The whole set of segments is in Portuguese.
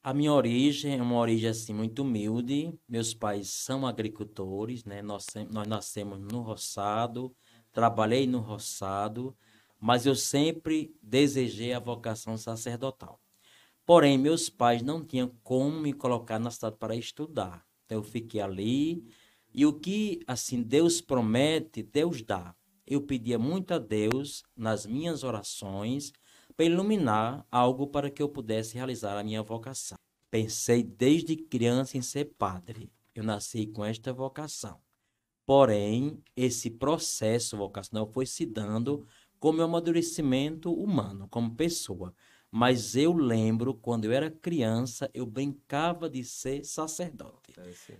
A minha origem é uma origem assim muito humilde. Meus pais são agricultores, né? Nós nascemos no roçado, trabalhei no roçado, mas eu sempre desejei a vocação sacerdotal. Porém, meus pais não tinham como me colocar na cidade para estudar. Então, eu fiquei ali. E o que, assim, Deus promete, Deus dá. Eu pedia muito a Deus, nas minhas orações, para iluminar algo para que eu pudesse realizar a minha vocação. Pensei desde criança em ser padre. Eu nasci com esta vocação. Porém, esse processo vocacional foi se dando com meu amadurecimento humano, como pessoa. Mas eu lembro, quando eu era criança, eu brincava de ser sacerdote.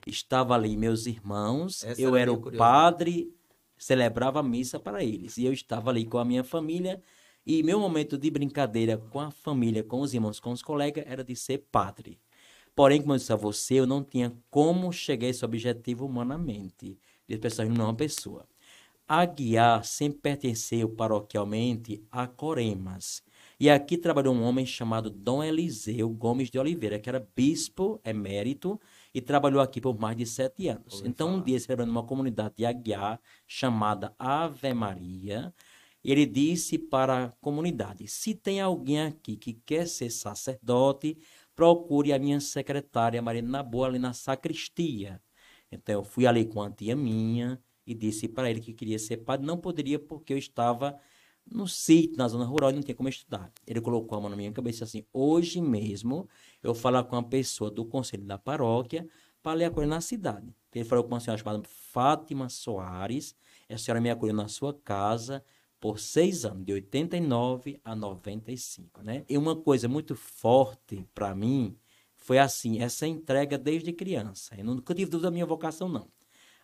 Estava ali meus irmãos, Essa eu era a era minha o curiosidade. padre, celebrava a missa para eles. E eu estava ali com a minha família, e meu momento de brincadeira com a família, com os irmãos, com os colegas, era de ser padre. Porém, como eu disse a você, eu não tinha como chegar a esse objetivo humanamente, de pessoas não uma pessoa. Aguiar sempre pertenceu paroquialmente a Coremas. E aqui trabalhou um homem chamado Dom Eliseu Gomes de Oliveira, que era bispo emérito e trabalhou aqui por mais de 7 anos. Ouvi Então, um falar. dia, celebrando uma comunidade de Aguiar, chamada Ave Maria, ele disse para a comunidade: se tem alguém aqui que quer ser sacerdote, procure a minha secretária Marina Boa ali na sacristia. Então, eu fui ali com a tia minha e disse para ele que queria ser padre. Não poderia porque eu estava no sítio, na zona rural, e não tinha como estudar. Ele colocou a mão na minha cabeça e disse assim: hoje mesmo eu vou falar com uma pessoa do conselho da paróquia para ler a coisa na cidade. Ele falou com uma senhora chamada Fátima Soares. A senhora me acolheu na sua casa por 6 anos, de 89 a 95, né? E uma coisa muito forte para mim foi assim, essa entrega desde criança. Eu nunca tive dúvida da minha vocação, não.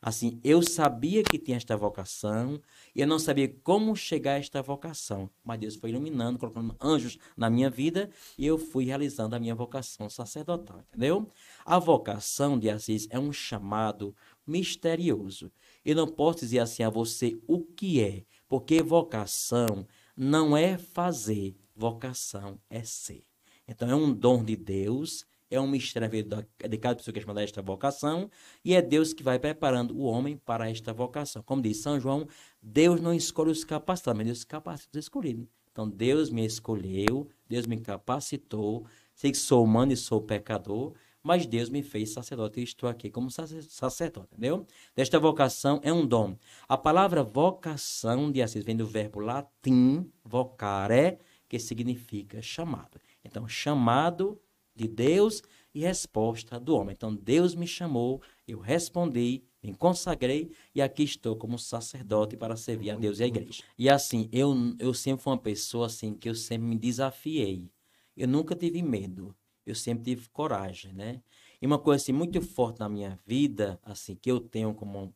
Assim, eu sabia que tinha esta vocação e eu não sabia como chegar a esta vocação, mas Deus foi iluminando, colocando anjos na minha vida e eu fui realizando a minha vocação sacerdotal, entendeu? A vocação de Assis é um chamado misterioso. Eu não posso dizer assim a você o que é, porque vocação não é fazer, vocação é ser. Então, é um dom de Deus, é um mistério de cada pessoa que é chamada a esta vocação, e é Deus que vai preparando o homem para esta vocação. Como diz São João, Deus não escolhe os capacitados, mas Deus capacita os escolhidos. Então, Deus me escolheu, Deus me capacitou, sei que sou humano e sou pecador, mas Deus me fez sacerdote e estou aqui como sacerdote, entendeu? Desta vocação é um dom. A palavra vocação de Assis vem do verbo latim vocare, que significa chamado. Então, chamado de Deus e resposta do homem. Então, Deus me chamou, eu respondi, me consagrei e aqui estou como sacerdote para servir a Deus e a Muito. igreja. E assim, eu sempre fui uma pessoa assim que eu sempre me desafiei. Eu nunca tive medo, eu sempre tive coragem, né? E uma coisa assim muito forte na minha vida, assim, que eu tenho como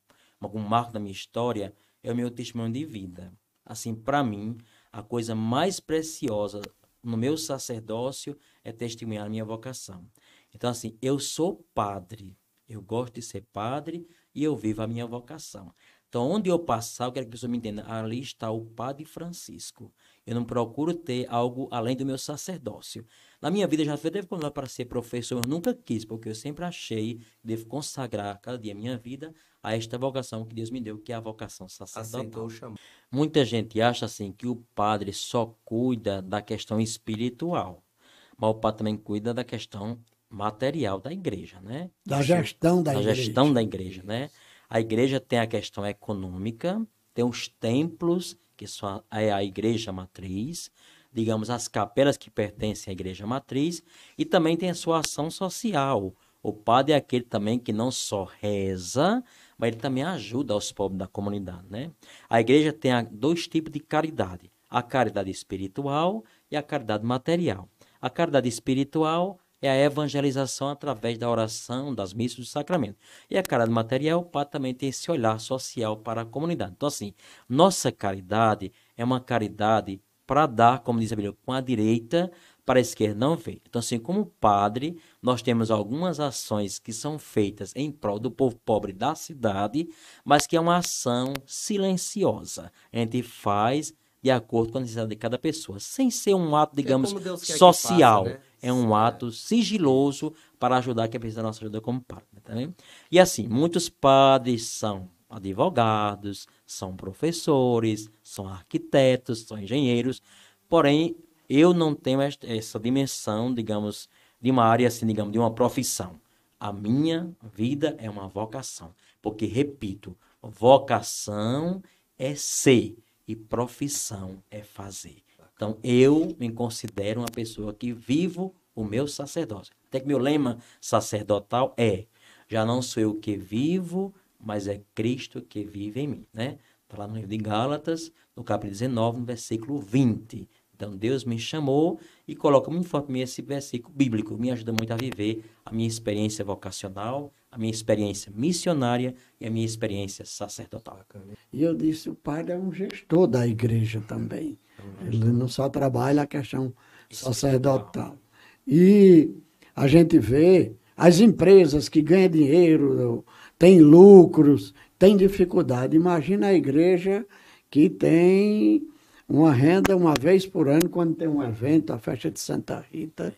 um marco da minha história, é o meu testemunho de vida. Assim, para mim, a coisa mais preciosa no meu sacerdócio é testemunhar a minha vocação. Então, assim, eu sou padre, eu gosto de ser padre e eu vivo a minha vocação. Então, onde eu passar, eu quero que a pessoa me entenda, ali está o Padre Francisco. Eu não procuro ter algo além do meu sacerdócio. Na minha vida já teve quando para ser professor, eu nunca quis, porque eu sempre achei que devo consagrar cada dia a minha vida a esta vocação que Deus me deu, que é a vocação Aceitou o sacerdotal. chamado. Muita gente acha assim que o padre só cuida da questão espiritual, mas o padre também cuida da questão material da igreja, né? Da gestão da Da gestão igreja. da igreja, né? Isso. A igreja tem a questão econômica, tem os templos, que é a igreja matriz, digamos, as capelas que pertencem à igreja matriz, e também tem a sua ação social. O padre é aquele também que não só reza, mas ele também ajuda os pobres da comunidade, né? A igreja tem dois tipos de caridade: a caridade espiritual e a caridade material. A caridade espiritual é a evangelização através da oração, das missas e do sacramento. E a caridade material, o padre também tem esse olhar social para a comunidade. Então, assim, nossa caridade é uma caridade para dar, como diz a Bíblia, com a direita para a esquerda não ver. Então, assim, como padre, nós temos algumas ações que são feitas em prol do povo pobre da cidade, mas que é uma ação silenciosa. A gente faz de acordo com a necessidade de cada pessoa, sem ser um ato, Que é digamos, como Deus quer que faça, social. né? é um ato sigiloso para ajudar quem precisa da nossa ajuda como padre. Tá vendo? E assim, muitos padres são advogados, são professores, são arquitetos, são engenheiros, porém, eu não tenho essa dimensão, digamos, de uma área assim, digamos, de uma profissão. A minha vida é uma vocação, porque, repito, vocação é ser e profissão é fazer. Então, eu me considero uma pessoa que vivo o meu sacerdócio. Até que meu lema sacerdotal é: já não sou eu que vivo, mas é Cristo que vive em mim, né? Está lá no livro de Gálatas, no capítulo 19, no versículo 20. Então, Deus me chamou e coloca muito forte mim esse versículo bíblico. Me ajuda muito a viver a minha experiência vocacional, a minha experiência missionária e a minha experiência sacerdotal. E eu disse, o padre é um gestor da igreja também. Ele não só trabalha a questão sacerdotal. E a gente vê as empresas que ganham dinheiro, têm lucros, têm dificuldade. Imagina a igreja que tem uma renda uma vez por ano, quando tem um evento, a festa de Santa Rita,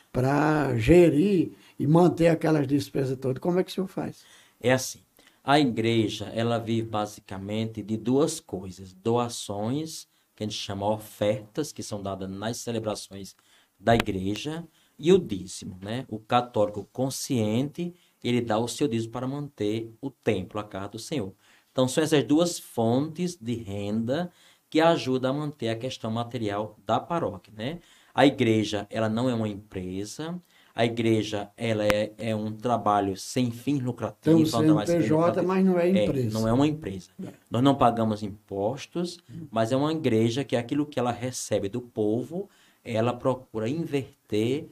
para gerir e manter aquelas despesas todas. Como é que o senhor faz? É assim, a igreja, ela vive basicamente de duas coisas: doações, que a gente chama ofertas, que são dadas nas celebrações da igreja, e o dízimo, né? O católico consciente, ele dá o seu dízimo para manter o templo, a casa do Senhor. Então, são essas duas fontes de renda que ajudam a manter a questão material da paróquia, né? A igreja, ela não é uma empresa. A igreja, ela é um trabalho sem fins lucrativos. Tem um CNPJ, mas não é empresa. Não é uma empresa. Nós não pagamos impostos, mas é uma igreja que aquilo que ela recebe do povo, ela procura inverter,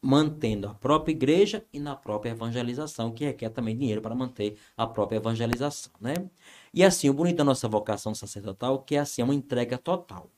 mantendo a própria igreja e na própria evangelização, que requer também dinheiro para manter a própria evangelização, né? E assim, o bonito da nossa vocação sacerdotal, que é assim, é uma entrega total.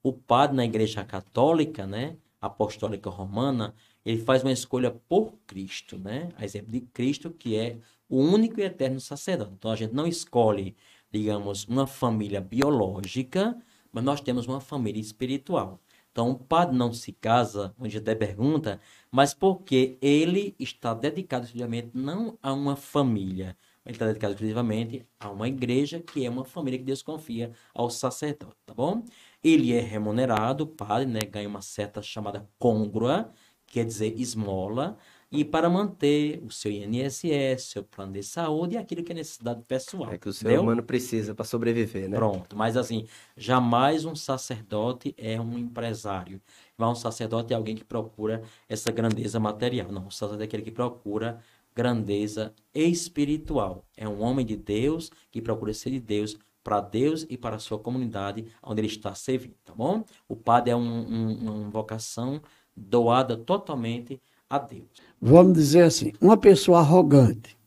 O padre na igreja católica, né, apostólica romana, ele faz uma escolha por Cristo, né? A exemplo de Cristo, que é o único e eterno sacerdote. Então, a gente não escolhe, digamos, uma família biológica, mas nós temos uma família espiritual. Então, o padre não se casa, onde até pergunta, mas porque ele está dedicado exclusivamente não a uma família, ele está dedicado exclusivamente a uma igreja, que é uma família que Deus confia ao sacerdote, tá bom? Ele é remunerado, o padre, né, ganha uma certa chamada côngrua, quer dizer esmola, e para manter o seu INSS, seu plano de saúde e aquilo que é necessidade pessoal. É que o ser humano precisa para sobreviver, né? Pronto, mas assim, jamais um sacerdote é um empresário. Mas um sacerdote é alguém que procura essa grandeza material. Não, o sacerdote é aquele que procura grandeza espiritual. É um homem de Deus que procura ser de Deus para Deus e para a sua comunidade onde ele está servindo, tá bom? O padre é uma vocação doada totalmente a Deus. Vamos dizer assim, uma pessoa arrogante,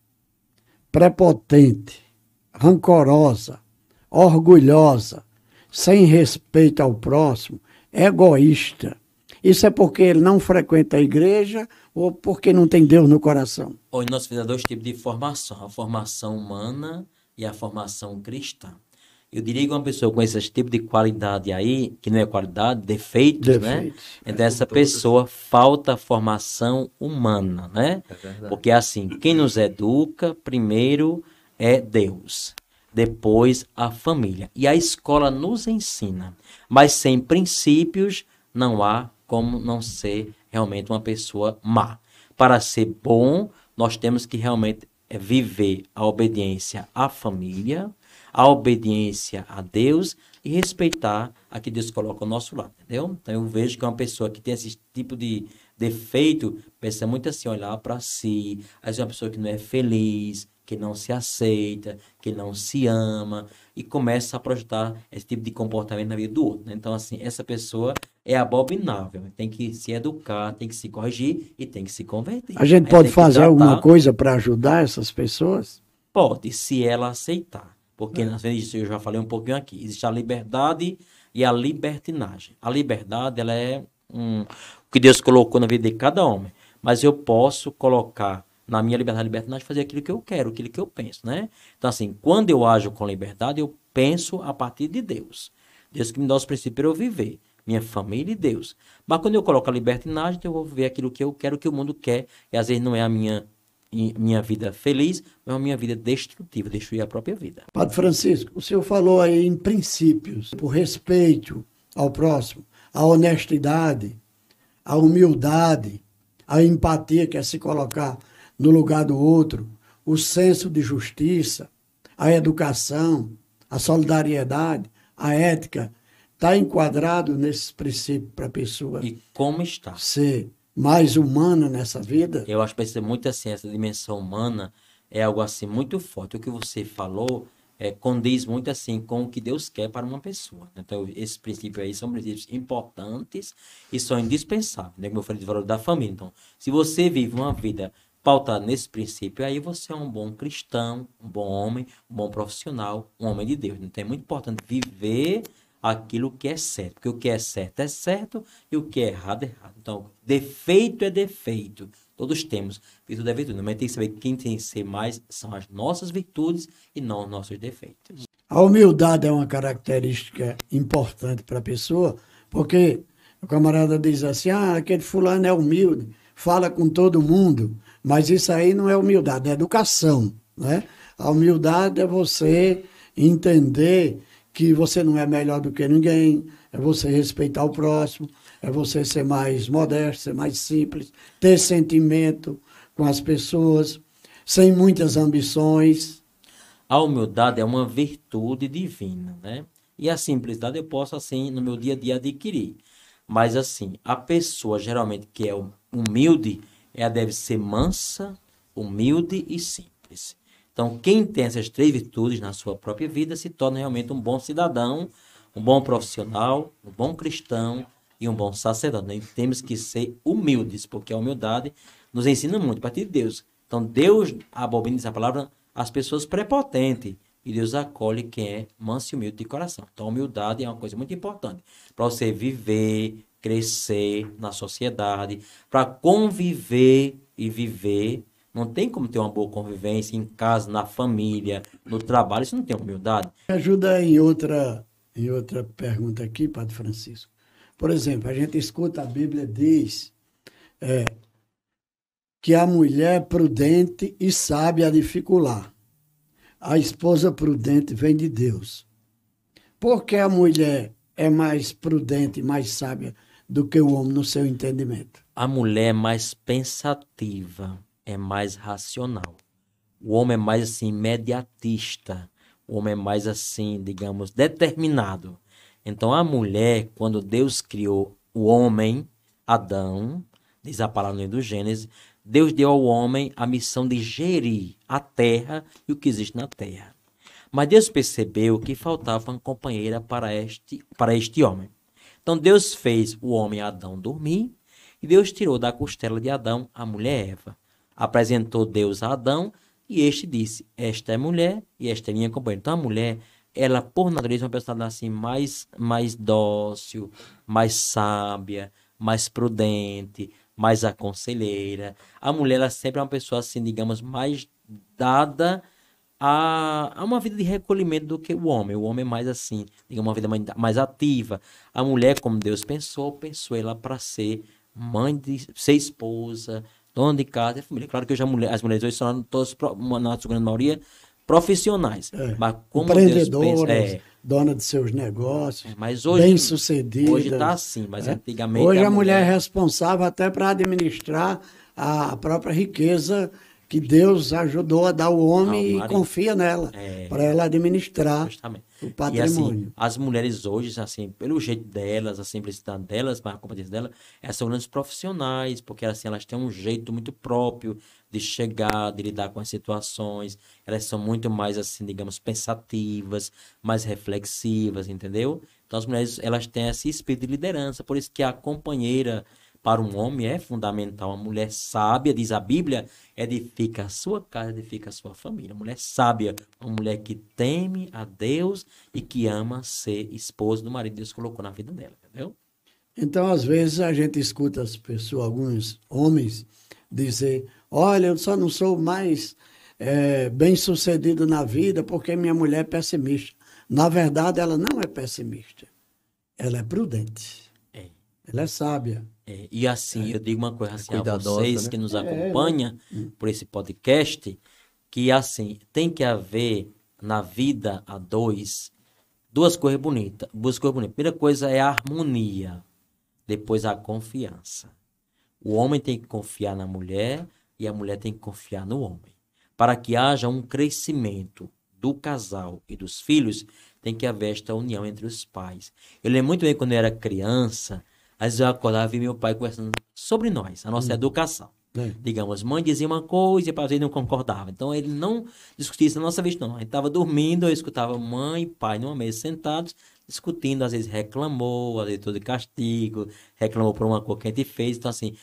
prepotente, rancorosa, orgulhosa, sem respeito ao próximo, egoísta. Isso é porque ele não frequenta a igreja ou porque não tem Deus no coração? Hoje nós fizemos dois tipos de formação: a formação humana e a formação cristã. Eu diria que uma pessoa com esse tipo de qualidade aí, que não é qualidade, defeitos, né? Então essa pessoa falta formação humana, né? Porque assim, quem nos educa primeiro é Deus, depois a família. E a escola nos ensina, mas sem princípios não há como não ser realmente uma pessoa má. Para ser bom, nós temos que realmente viver a obediência à família, a obediência a Deus e respeitar a que Deus coloca ao nosso lado, entendeu? Então eu vejo que uma pessoa que tem esse tipo de defeito pensa muito assim, olhar para si, às vezes é uma pessoa que não é feliz, que não se aceita, que não se ama e começa a projetar esse tipo de comportamento na vida do outro, né? Então assim, essa pessoa é abominável, tem que se educar, tem que se corrigir e tem que se converter. A gente pode fazer alguma coisa para ajudar essas pessoas? Pode, se ela aceitar. Porque, às vezes, eu já falei um pouquinho aqui, existe a liberdade e a libertinagem. A liberdade, ela é o que Deus colocou na vida de cada homem. Mas eu posso colocar na minha liberdade e libertinagem, fazer aquilo que eu quero, aquilo que eu penso, né? Então, assim, quando eu ajo com liberdade, eu penso a partir de Deus. Deus que me dá os princípios para eu viver. minha família e Deus. Mas quando eu coloco a libertinagem, então eu vou ver aquilo que eu quero, que o mundo quer, e às vezes não é a minha vida feliz, mas a minha vida destrutiva, destruir a própria vida. Padre Francisco, o senhor falou aí em princípios, o respeito ao próximo, a honestidade, a humildade, a empatia, que é se colocar no lugar do outro, o senso de justiça, a educação, a solidariedade, a ética, está enquadrado nesses princípios para a pessoa E como está? ser mais humana nessa vida? Eu acho que precisa muito assim, essa dimensão humana é algo assim muito forte. O que você falou condiz muito assim com o que Deus quer para uma pessoa. Então, esses princípios aí são princípios importantes e são indispensáveis, né? Como eu falei, do valor da família. Então, se você vive uma vida pautada nesse princípio, aí você é um bom cristão, um bom homem, um bom profissional, um homem de Deus. Então, é muito importante viver aquilo que é certo, porque o que é certo e o que é errado é errado. Então, defeito é defeito. Todos temos, virtude é virtude. Mas tem que saber que quem tem que ser mais são as nossas virtudes e não os nossos defeitos. A humildade é uma característica importante para a pessoa, porque o camarada diz assim, aquele fulano é humilde, fala com todo mundo, mas isso aí não é humildade, é educação, né? A humildade é você entender que você não é melhor do que ninguém, é você respeitar o próximo, é você ser mais modesto, ser mais simples, ter sentimento com as pessoas, sem muitas ambições. A humildade é uma virtude divina, né? E a simplicidade eu posso, assim, no meu dia a dia adquirir. Mas, assim, a pessoa, geralmente, que é humilde, ela deve ser mansa, humilde e simples. Então, quem tem essas três virtudes na sua própria vida se torna realmente um bom cidadão, um bom profissional, um bom cristão e um bom sacerdote. Nós temos que ser humildes, porque a humildade nos ensina muito a partir de Deus. Então, Deus abomina essa palavra as pessoas prepotentes e Deus acolhe quem é manso e humilde de coração. Então, a humildade é uma coisa muito importante para você viver, crescer na sociedade, para conviver e viver. Não tem como ter uma boa convivência em casa, na família, no trabalho. Isso não tem humildade. Me ajuda em outra pergunta aqui, Padre Francisco. Por exemplo, a gente escuta a Bíblia diz que a mulher prudente e sábia dificular. A esposa prudente vem de Deus. Por que a mulher é mais prudente e mais sábia do que o homem no seu entendimento? A mulher é mais pensativa, é mais racional. O homem é mais assim imediatista. O homem é mais assim, digamos, determinado. Então a mulher, quando Deus criou o homem, Adão, diz a palavra do Gênesis, Deus deu ao homem a missão de gerir a terra e o que existe na terra. Mas Deus percebeu que faltava uma companheira para este homem. Então Deus fez o homem Adão dormir e Deus tirou da costela de Adão a mulher Eva. Apresentou Deus a Adão e este disse, esta é mulher e esta é minha companheira. Então a mulher, ela por natureza é uma pessoa assim mais dócil, mais sábia, mais prudente, mais aconselheira. A mulher, ela sempre é uma pessoa assim, digamos, mais dada a uma vida de recolhimento do que o homem. O homem é mais assim, digamos, uma vida mais ativa. A mulher, como Deus pensou ela para ser mãe, ser esposa, dona de casa e família. Claro que hoje as mulheres hoje são todas, na sua grande maioria, profissionais. Mas como empreendedoras, dona de seus negócios, mas hoje, bem-sucedidas. Hoje está assim, mas antigamente... Hoje a mulher é responsável até para administrar a própria riqueza que Deus ajudou a dar ao homem e confia nela, para ela administrar o patrimônio. E, assim, as mulheres hoje, assim, pelo jeito delas, a simplicidade delas, a competência delas, elas são grandes profissionais, porque assim, elas têm um jeito muito próprio de chegar, de lidar com as situações, elas são muito mais, assim, digamos, pensativas, mais reflexivas, entendeu? Então as mulheres, elas têm esse espírito de liderança, por isso que a companheira para um homem é fundamental. Uma mulher sábia, diz a Bíblia, edifica a sua casa, edifica a sua família. Uma mulher sábia, uma mulher que teme a Deus e que ama ser esposa do marido que Deus colocou na vida dela, entendeu? Então, às vezes, a gente escuta as pessoas, alguns homens, dizer, olha, eu só não sou mais bem-sucedido na vida porque minha mulher é pessimista. Na verdade, ela não é pessimista. Ela é prudente. Ela é sábia. E assim, eu digo uma coisa assim a cuidadosa, vocês né? que nos acompanham por esse podcast, que assim, tem que haver na vida a duas coisas bonitas. Duas coisas bonitas. Primeira coisa é a harmonia, depois a confiança. O homem tem que confiar na mulher e a mulher tem que confiar no homem. Para que haja um crescimento do casal e dos filhos, tem que haver esta união entre os pais. Eu lembro muito bem quando eu era criança, às vezes eu acordava e via meu pai conversando sobre nós, a nossa educação. Digamos, mãe dizia uma coisa e o pai não concordava. Então ele não discutia isso na nossa vez, não. A gente estava dormindo, eu escutava mãe e pai numa mesa sentados, discutindo, às vezes reclamou, às vezes todo de castigo, reclamou por uma coisa que a gente fez. Então, assim,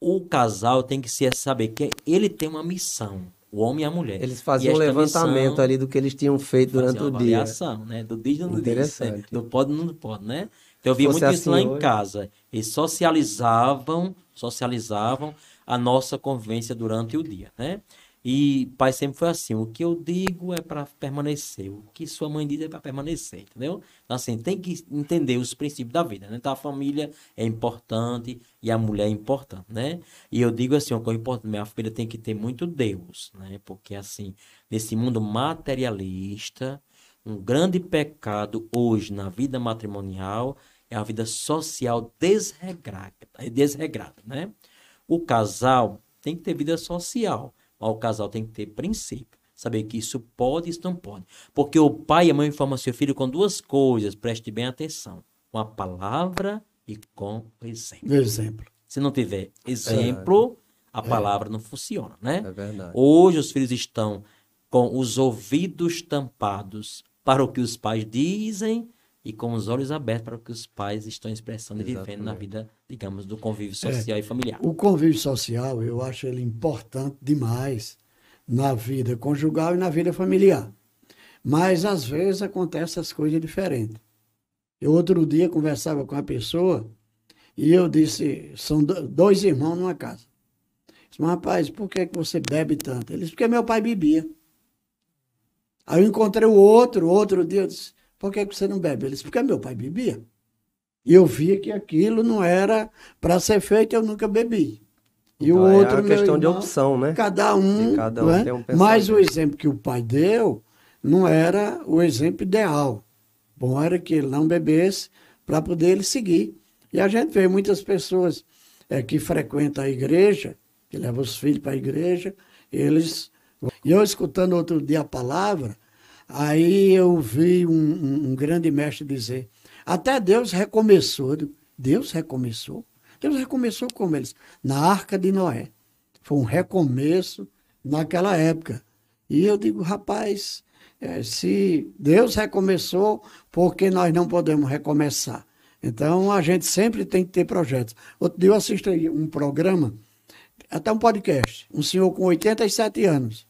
o casal tem que saber que ele tem uma missão, o homem e a mulher. Eles faziam um levantamento ali do que eles tinham feito durante o dia. Avaliação, né? Do dia no dia. Interessante. Do pode não pode, né? Então eu vi muito isso lá em casa. Eles socializavam a nossa convivência durante o dia, né? E pai sempre foi assim, o que eu digo é para permanecer, o que sua mãe diz é para permanecer, entendeu? Então, assim, tem que entender os princípios da vida, né? Então, a família é importante e a mulher é importante, né? E eu digo assim, uma coisa importante, minha filha tem que ter muito Deus, né? Porque, assim, nesse mundo materialista, um grande pecado hoje na vida matrimonial é a vida social desregrada, né? O casal tem que ter vida social, mas o casal tem que ter princípio. Saber que isso pode e isso não pode. Porque o pai e a mãe informam seu filho com duas coisas, preste bem atenção. Com a palavra e com o exemplo. Se não tiver exemplo, a palavra não funciona, né? É verdade. Hoje os filhos estão com os ouvidos tampados para o que os pais dizem e com os olhos abertos para o que os pais estão expressando e vivendo na vida, digamos, do convívio social e familiar. O convívio social, eu acho ele importante demais na vida conjugal e na vida familiar. Mas, às vezes, acontecem essas coisas diferentes. Eu, outro dia, conversava com uma pessoa e eu disse, são dois irmãos numa casa. Eu disse, mas, rapaz, por que você bebe tanto? Ele disse, porque meu pai bebia. Aí eu encontrei o outro dia, eu disse, por que você não bebe? Ele disse, porque meu pai bebia. E eu via que aquilo não era para ser feito, eu nunca bebi. E então, o outro, é uma questão irmão, de opção, né? Cada um tem um pensamento. Mas o exemplo que o pai deu não era o exemplo ideal. Bom era que ele não bebesse para poder ele seguir. E a gente vê muitas pessoas que frequentam a igreja, que levam os filhos para a igreja, eles... E eu escutando outro dia a palavra, aí eu vi um grande mestre dizer, até Deus recomeçou. Deus recomeçou? Deus recomeçou como eles? Na Arca de Noé. Foi um recomeço naquela época. E eu digo, rapaz, se Deus recomeçou, por que nós não podemos recomeçar? Então, a gente sempre tem que ter projetos. Outro dia eu assisti um programa, até um podcast, um senhor com 87 anos.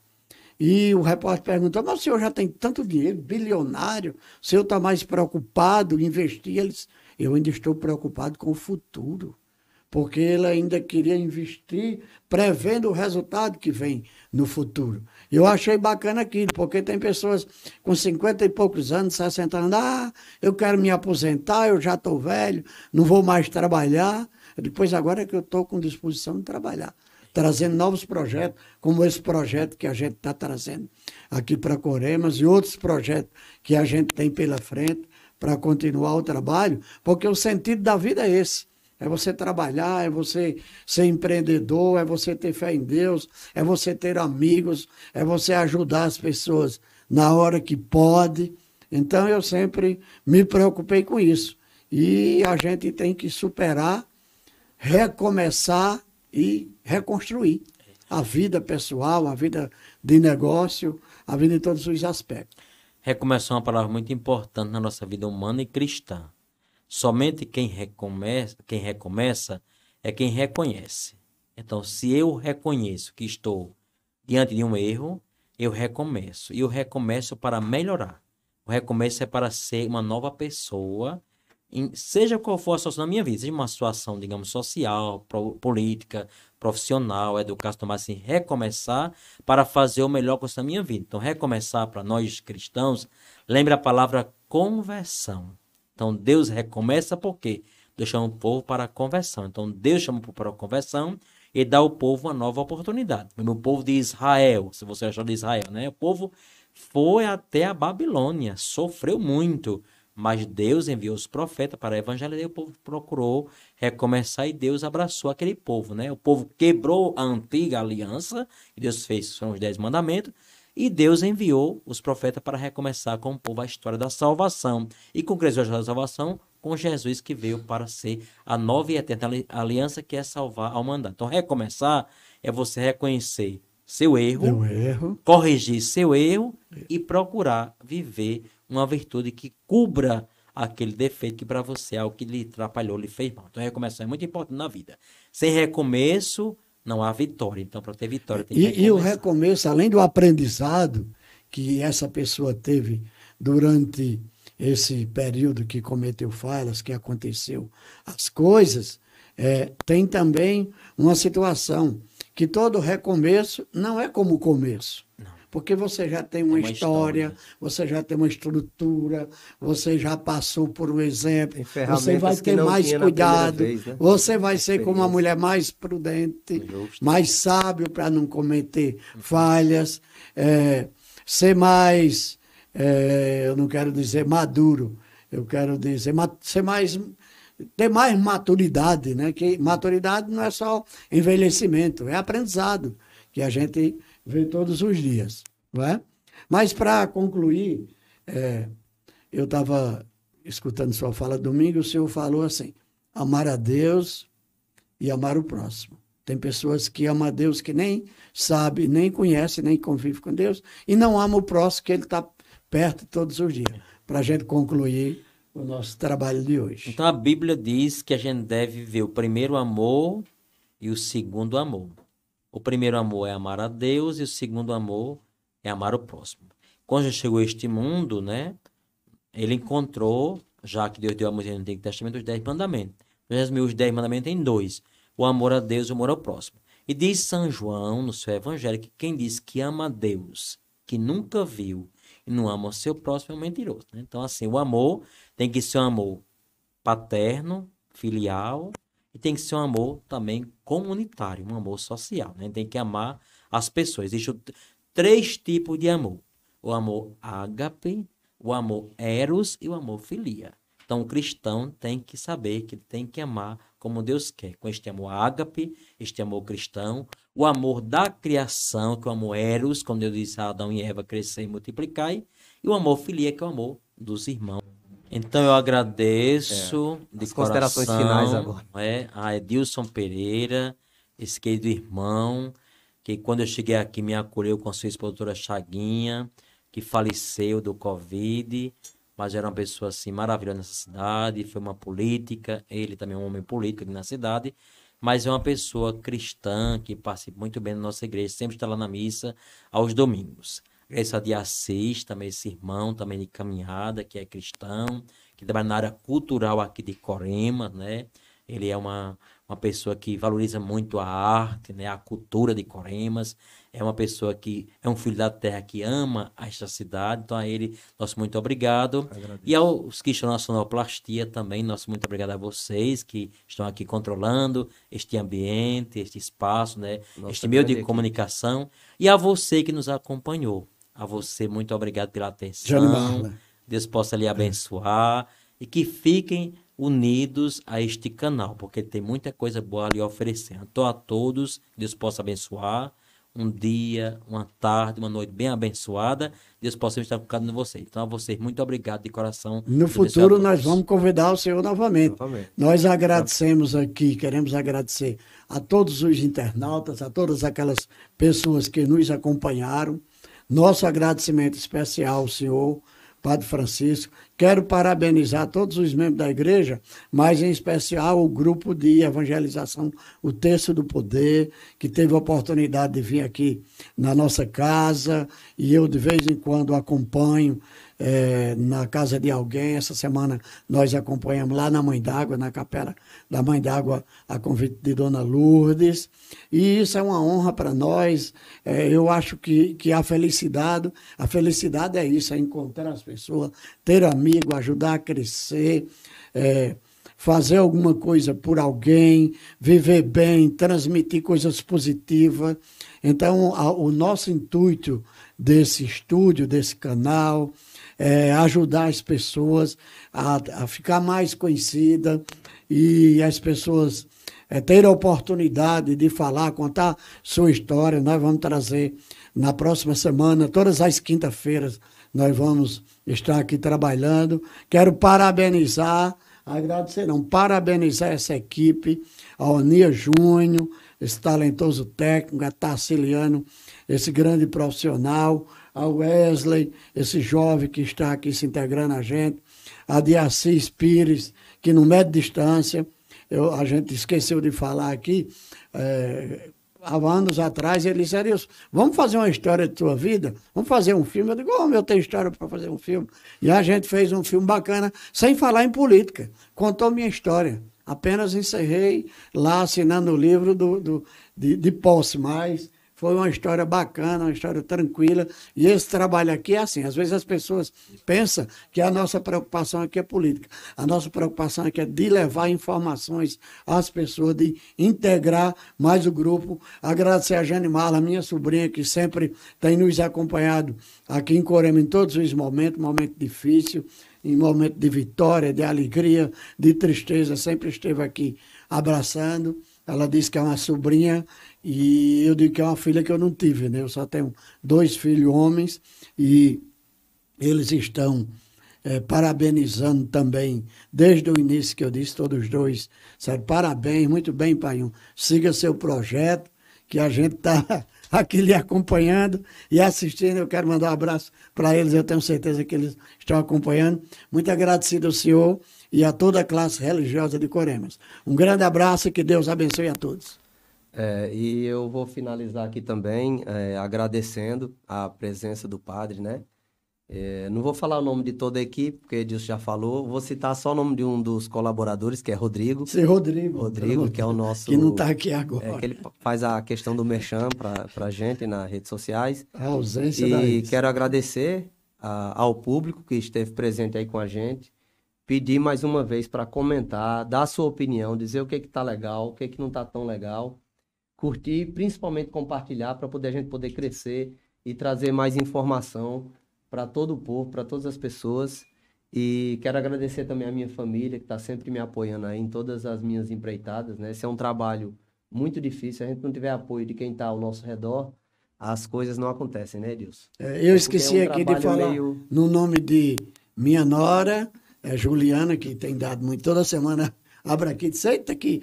E o repórter perguntou, mas o senhor já tem tanto dinheiro, bilionário, o senhor está mais preocupado em investir? Eles, eu ainda estou preocupado com o futuro, porque ele ainda queria investir prevendo o resultado que vem no futuro. Eu achei bacana aquilo, porque tem pessoas com 50 e poucos anos, 60 anos, eu quero me aposentar, eu já estou velho, não vou mais trabalhar. Depois agora é que eu estou com disposição de trabalhar, trazendo novos projetos, como esse projeto que a gente está trazendo aqui para Coremas e outros projetos que a gente tem pela frente para continuar o trabalho, porque o sentido da vida é esse. É você trabalhar, é você ser empreendedor, é você ter fé em Deus, é você ter amigos, é você ajudar as pessoas na hora que pode. Então, eu sempre me preocupei com isso. E a gente tem que superar, recomeçar e reconstruir a vida pessoal, a vida de negócio, a vida em todos os aspectos. Recomeçar é uma palavra muito importante na nossa vida humana e cristã. Somente quem recomeça é quem reconhece. Então, se eu reconheço que estou diante de um erro, eu recomeço. E eu recomeço para melhorar. O recomeço é para ser uma nova pessoa, seja qual for a situação na minha vida, seja uma situação, digamos, social, política, profissional, educacional, mas assim, recomeçar para fazer o melhor com essa minha vida. Então, recomeçar para nós cristãos, lembra a palavra conversão. Então, Deus recomeça por quê? Deus chama o povo para a conversão. Então, Deus chama o povo para a conversão e dá ao povo uma nova oportunidade. O povo de Israel, se você achar de Israel, né? O povo foi até a Babilônia, sofreu muito, mas Deus enviou os profetas para evangelizar e o povo procurou recomeçar e Deus abraçou aquele povo, né? O povo quebrou a antiga aliança, e Deus fez, são os 10 mandamentos, e Deus enviou os profetas para recomeçar com o povo a história da salvação. E concretizou a história da salvação com Jesus, que veio para ser a nova e eterna aliança, que é salvar a humanidade. Então, recomeçar é você reconhecer seu erro, corrigir seu erro e procurar viver uma virtude que cubra aquele defeito que para você é algo que lhe atrapalhou, lhe fez mal. Então, recomeçar é muito importante na vida. Sem recomeço, não há vitória. Então, para ter vitória, tem que recomeçar. E o recomeço, além do aprendizado que essa pessoa teve durante esse período que cometeu falhas, que aconteceu as coisas, tem também uma situação que todo recomeço não é como o começo. Não. Porque você já tem uma história, você já tem uma estrutura, você já passou por um exemplo, você vai ter mais cuidado, vez, né? Você vai ser como uma mulher mais prudente, mais sábio para não cometer falhas, ser mais, eu não quero dizer maduro, eu quero dizer ser mais... ter mais maturidade, né? Que maturidade não é só envelhecimento, é aprendizado, que a gente vê todos os dias, não é? Mas, para concluir, eu estava escutando sua fala domingo, o senhor falou assim, amar a Deus e amar o próximo. Tem pessoas que amam a Deus que nem sabe, nem conhece, nem convive com Deus, e não ama o próximo, que ele está perto todos os dias. Para a gente concluir o nosso trabalho de hoje. Então a Bíblia diz que a gente deve ver o primeiro amor e o segundo amor. O primeiro amor é amar a Deus e o segundo amor é amar o próximo. Quando Jesus chegou a este mundo, né, ele encontrou, já que Deus deu a Moisés no Antigo Testamento, os 10 mandamentos. Ele resumiu os 10 mandamentos em 2. O amor a Deus e o amor ao próximo. E diz São João, no seu evangelho, que quem diz que ama a Deus, que nunca viu, e não ama o seu próximo, é um mentiroso. Né? Então, assim, o amor tem que ser um amor paterno, filial, e tem que ser um amor também comunitário, um amor social. Né? Tem que amar as pessoas. Existem 3 tipos de amor. O amor ágape, o amor eros e o amor filia. Então, o cristão tem que saber que ele tem que amar como Deus quer, com este amor ágape, este amor cristão, o amor da criação, que é o amor eros, como Deus disse a Adão e Eva, crescer e multiplicar, e o amor filia, que é o amor dos irmãos. Então, eu agradeço de as considerações finais agora. A Edilson Pereira, esse querido irmão, que quando eu cheguei aqui me acolheu com a sua esposa, doutora Chaguinha, que faleceu do Covid, mas era uma pessoa assim maravilhosa nessa cidade, foi uma política, ele também é um homem político aqui na cidade, mas é uma pessoa cristã que participa muito bem da nossa igreja, sempre está lá na missa aos domingos. Essa de Assis, também esse irmão, também de caminhada, que é cristão, que trabalha na área cultural aqui de Corema, né? Ele é uma pessoa que valoriza muito a arte, né? A cultura de Coremas. É uma pessoa que é um filho da terra que ama esta cidade. Então, a ele, nosso muito obrigado. Agradeço. E aos que estão na sonoplastia também, nosso muito obrigado a vocês que estão aqui controlando este ambiente, este espaço, né? Este meio de comunicação. E a você que nos acompanhou. A você, muito obrigado pela atenção. Deus possa lhe abençoar e que fiquem unidos a este canal, porque tem muita coisa boa a lhe oferecer. Então, a todos, Deus possa abençoar. Um dia, uma tarde, uma noite bem abençoada. Deus possa estar com cada um de vocês. Então, a vocês, muito obrigado de coração. No futuro, nós vamos convidar o Senhor novamente. Nós agradecemos aqui, queremos agradecer a todos os internautas, a todas aquelas pessoas que nos acompanharam. Nosso agradecimento especial ao senhor Padre Francisco. Quero parabenizar todos os membros da igreja, mas em especial o grupo de evangelização, o Terço do Poder, que teve a oportunidade de vir aqui na nossa casa, e eu de vez em quando acompanho na casa de alguém. Essa semana nós acompanhamos lá na Mãe d'Água, na capela da Mãe d'Água, a convite de Dona Lourdes, e isso é uma honra para nós. Eu acho que a felicidade é isso, é encontrar as pessoas, ter amigo, ajudar a crescer, fazer alguma coisa por alguém, viver bem, transmitir coisas positivas. Então, o nosso intuito desse estúdio, desse canal, é ajudar as pessoas a ficar mais conhecida e as pessoas terem a oportunidade de falar, contar sua história. Nós vamos trazer na próxima semana, todas as quintas-feiras, nós vamos estar aqui trabalhando. Quero parabenizar, agradecer não, parabenizar essa equipe, a Onia Júnior, esse talentoso técnico, a Tarsiliano, esse grande profissional, a Wesley, esse jovem que está aqui se integrando a gente, a Diacis Pires, que não mede distância, a gente esqueceu de falar aqui, há anos atrás, ele disse, Arilson, vamos fazer uma história de tua vida? Vamos fazer um filme? Eu digo, eu tenho história para fazer um filme. E a gente fez um filme bacana, sem falar em política. Contou minha história. Apenas encerrei lá assinando o livro de posse, mas foi uma história bacana, uma história tranquila. E esse trabalho aqui é assim, às vezes as pessoas pensam que a nossa preocupação aqui é política. A nossa preocupação aqui é de levar informações às pessoas, de integrar mais o grupo. Agradecer a Jane Marla, minha sobrinha, que sempre tem nos acompanhado aqui em Corema em todos os momentos, momento difícil, em momento de vitória, de alegria, de tristeza, sempre esteve aqui abraçando. Ela disse que é uma sobrinha e eu digo que é uma filha que eu não tive, né? Eu só tenho 2 filhos homens e eles estão parabenizando também, desde o início que eu disse, todos os 2, sério, parabéns, muito bem, pai. Siga seu projeto, que a gente está aqui lhe acompanhando e assistindo. Eu quero mandar um abraço para eles, eu tenho certeza que eles estão acompanhando. Muito agradecido ao senhor e a toda a classe religiosa de Coremas. Um grande abraço e que Deus abençoe a todos. E eu vou finalizar aqui também agradecendo a presença do padre, né? Não vou falar o nome de toda a equipe, porque Edilson já falou. Vou citar só o nome de um dos colaboradores, que é Rodrigo. Sim, Rodrigo. Rodrigo, que é o nosso... Que não está aqui agora. Que ele faz a questão do merchan para a gente nas redes sociais. A ausência E quero agradecer ao público que esteve presente aí com a gente. Pedir mais uma vez para comentar, dar a sua opinião, dizer o que está legal, o que não está tão legal. Curtir, principalmente compartilhar, para a gente poder crescer e trazer mais informação para todo o povo, para todas as pessoas. E quero agradecer também a minha família, que está sempre me apoiando aí em todas as minhas empreitadas, né? Esse é um trabalho muito difícil. Se a gente não tiver apoio de quem está ao nosso redor, as coisas não acontecem, né, Edilson? Eu esqueci aqui de falar no nome de minha nora, Juliana, que tem dado muito, toda semana abre aqui e diz, eita, que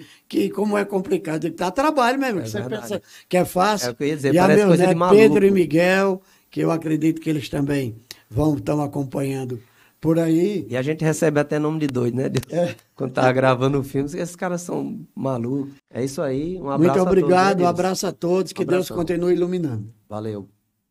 como é complicado. Está trabalho mesmo, você pensa que é fácil. É o que eu ia dizer, e a parece meu coisa de neto, maluco. Pedro e Miguel, que eu acredito que eles também estão acompanhando por aí. E a gente recebe até nome de doido, né? Quando tá gravando o filme, esses caras são malucos. É isso aí, um abraço muito obrigado, a todos, um abraço a todos, que Deus continue iluminando. Valeu.